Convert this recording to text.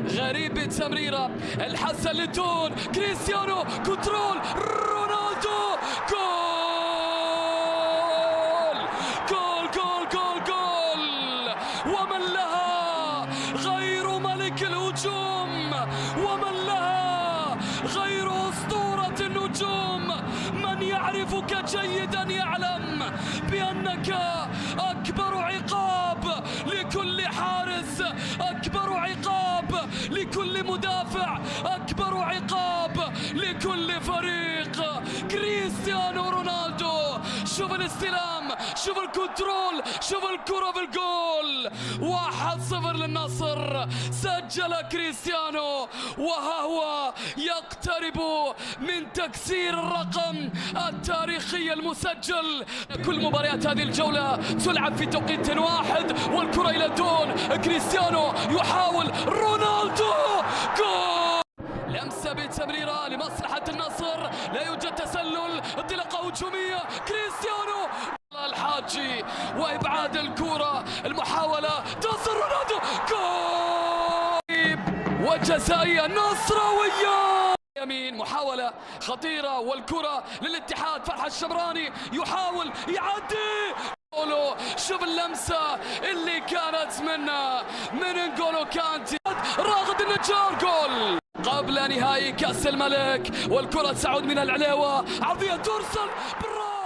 غريب بالتمريرة. الحسن لتون، كريستيانو، كنترول، رونالدو، جول جول جول جول جول. ومن لها غير ملك الهجوم، ومن لها غير أسطورة النجوم. من يعرفك جيدا يعلم بأنك أكبر عقاب لكل حارس، أكبر عقاب لكل مدافع، أكبر عقاب لكل فريق. كريستيانو رونالدو، شوف الاستلام، شوف الكنترول، شوف الكرة في الجول. 1-0 للنصر، سجل كريستيانو، وها هو يقترب من تكسير الرقم التاريخي المسجل. كل مباريات هذه الجولة تلعب في توقيت واحد، والكرة إلى دون، كريستيانو يحاول، رونالدو، جول. لمسة بالتمريرة لمصلحة النصر، لا يوجد تسلل، انطلاقة هجومية، كريستيانو الحاجي وإبعاد الكرة، المحاولة تصل، رونالدو، جول. وجزائية نصراوية يمين، محاولة خطيرة، والكرة للاتحاد. فرح الشمراني يحاول يعدي، شوف اللمسة اللي كانت من انجولو كانتي، راغد النجار، جول. قبل نهائي كأس الملك، والكرة تعود من العليوة، عرضية ترسل بالراس.